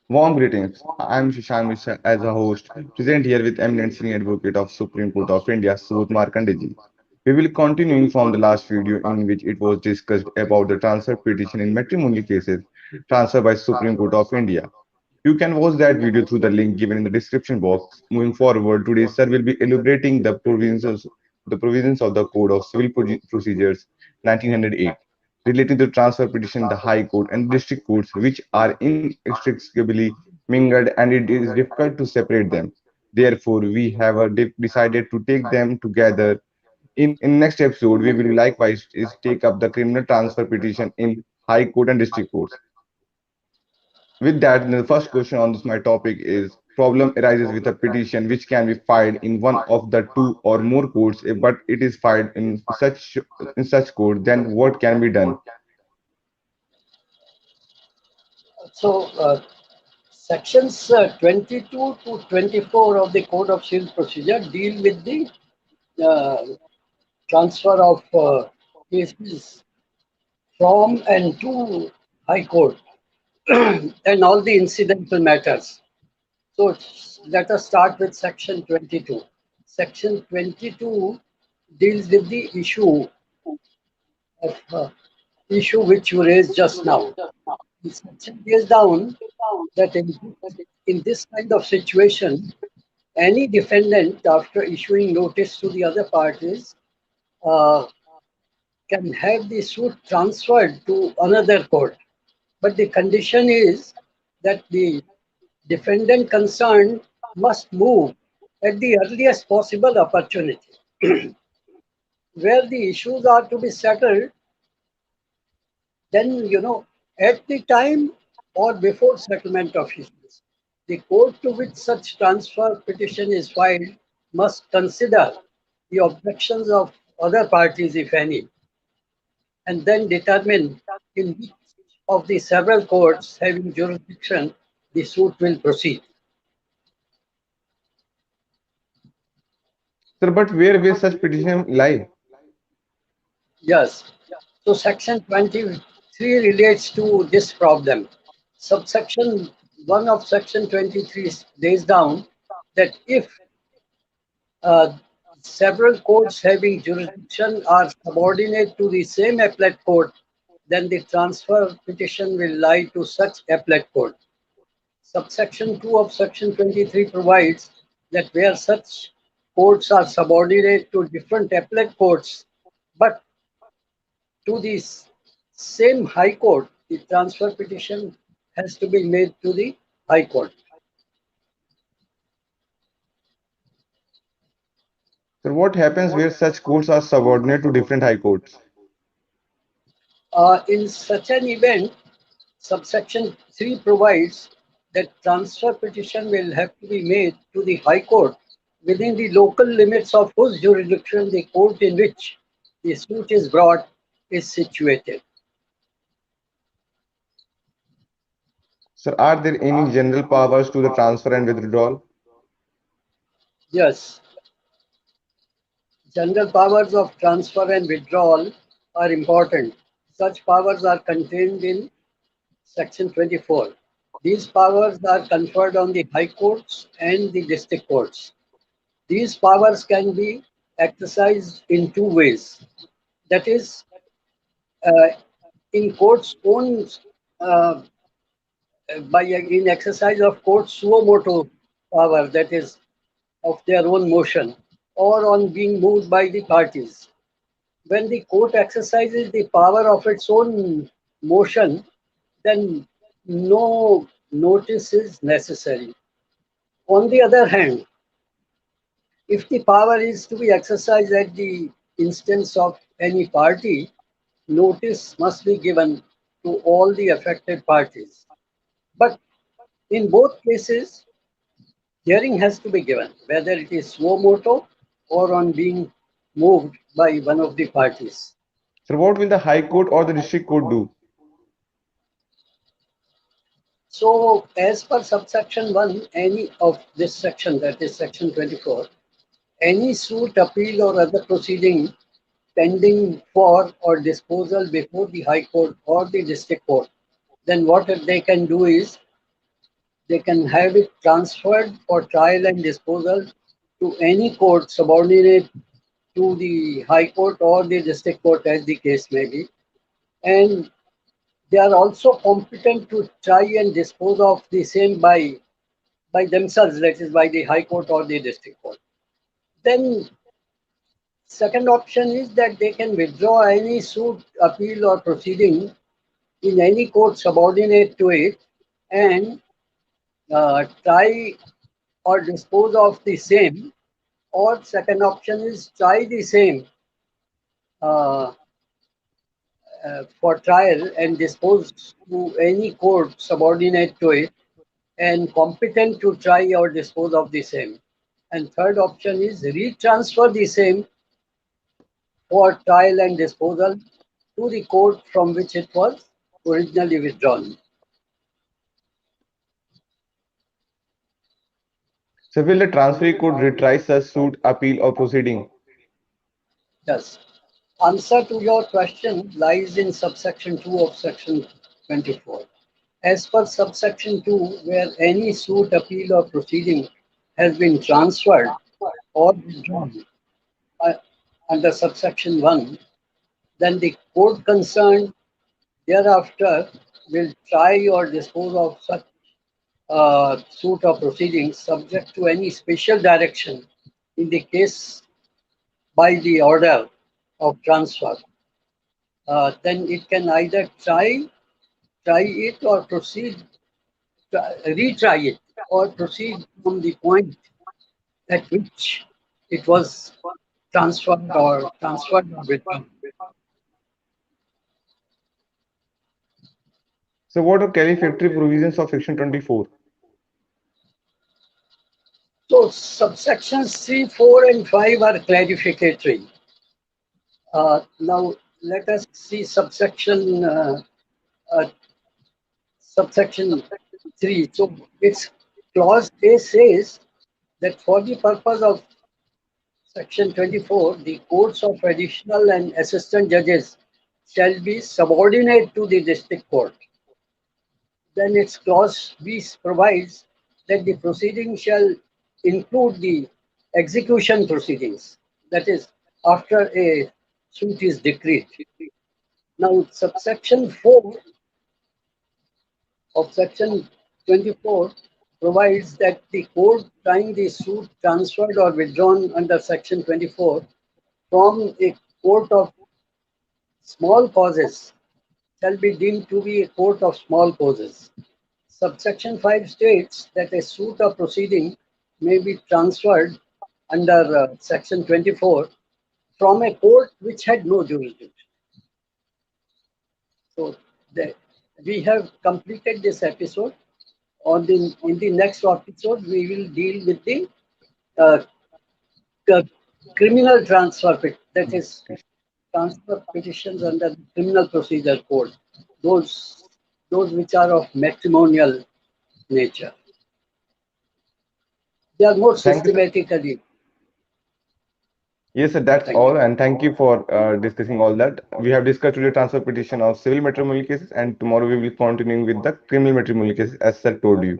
Warm greetings. I'm Shashank Mishra as a host, present here with eminent senior advocate of Supreme Court of India, Sudh Markandeji. We will continuing from the last video in which it was discussed about the transfer petition in matrimonial cases transferred by Supreme Court of India. You can watch that video through the link given in the description box. Moving forward, today sir will be elaborating the provisions of the Code of Civil Procedures 1908 relating to transfer petition, the High Court and District Courts, which are inextricably mingled and it is difficult to separate them. Therefore, we have decided to take them together. In next episode, we will likewise is take up the criminal transfer petition in High Court and District Courts. With that, the first question on this my topic is problem arises with a petition which can be filed in one of the two or more courts, but it is filed in such court, then what can be done? So, sections 22 to 24 of the Code of Civil Procedure deal with the uh, transfer of cases from and to High Court and all the incidental matters. So, let us start with Section 22. Section 22 deals with the issue which you raised just now. The section lays down that in this kind of situation, any defendant, after issuing notice to the other parties, uh, can have the suit transferred to another court. But the condition is that the defendant concerned must move at the earliest possible opportunity. Where the issues are to be settled, then, at the time or before settlement of issues, the court to which such transfer petition is filed must consider the objections of other parties, if any, and then determine in which of the several courts having jurisdiction the suit will proceed. Sir, but where will such petition lie? Yes. So section 23 relates to this problem. Subsection 1 of section 23 lays down that if uh, several courts having jurisdiction are subordinate to the same appellate court, then the transfer petition will lie to such appellate court. Subsection 2 of section 23 provides that where such courts are subordinate to different appellate courts, but to the same High Court, the transfer petition has to be made to the High Court. Sir, what happens where such courts are subordinate to different high courts? In such an event, subsection 3 provides that transfer petition will have to be made to the High Court within the local limits of whose jurisdiction the court in which the suit is brought is situated. Sir, are there any general powers to the transfer and withdrawal? Yes, general powers of transfer and withdrawal are important. Such powers are contained in Section 24. These powers are conferred on the High Courts and the District Courts. These powers can be exercised in two ways. That is, uh, in court's own, uh, by in exercise of court's suo motu power, that is, of their own motion, or on being moved by the parties. When the court exercises the power of its own motion, then no notice is necessary. On the other hand, if the power is to be exercised at the instance of any party, notice must be given to all the affected parties. But in both cases, hearing has to be given, whether it is suo motu or on being moved by one of the parties. Sir, what will the high court or the district court do? So, as per subsection 1, any of this section, that is section 24, any suit, appeal, or other proceeding pending for or disposal before the High Court or the District Court, then what they can do is they can have it transferred for trial and disposal to any court subordinate to the High Court or the District Court, as the case may be. And they are also competent to try and dispose of the same by themselves, that is, by the High Court or the District Court. Then, second option is that they can withdraw any suit, appeal, or proceeding in any court subordinate to it and try or dispose of the same. Or second option is try the same uh, for trial and dispose to any court subordinate to it and competent to try or dispose of the same. And third option is retransfer the same for trial and disposal to the court from which it was originally withdrawn. So will the transferee could retry such suit, appeal, or proceeding? Yes. Answer to your question lies in subsection 2 of section 24. As per subsection 2, where any suit, appeal, or proceeding has been transferred or withdrawn uh, under subsection 1, then the court concerned thereafter will try or dispose of such suit or proceedings subject to any special direction in the case by the order of transfer. Then it can either try it or proceed, retry it or proceed from the point at which it was transferred or withdrawn. So what are qualificatory provisions of Section 24? So subsections 3, 4, and 5 are clarificatory. Now let us see uh, subsection 3. So its clause A says that for the purpose of section 24, the courts of additional and assistant judges shall be subordinate to the district court. Then its clause B provides that the proceeding shall include the execution proceedings, that is, after a suit is decreed. Now, subsection 4 of section 24 provides that the court trying the suit transferred or withdrawn under section 24 from a court of small causes shall be deemed to be a court of small causes. Subsection 5 states that a suit or proceeding may be transferred under section 24 from a court which had no jurisdiction. So the, we have completed this episode. In the next episode, we will deal with the uh, criminal transfer, that is, transfer petitions under the Criminal Procedure Code, those those which are of matrimonial nature. They are more Thank you, sir. systematically. Yes, sir, that's Thank you. all, and thank you for discussing all that. We have discussed today transfer petition of civil matrimonial cases, and tomorrow we will continue with the criminal matrimonial cases, as sir told you.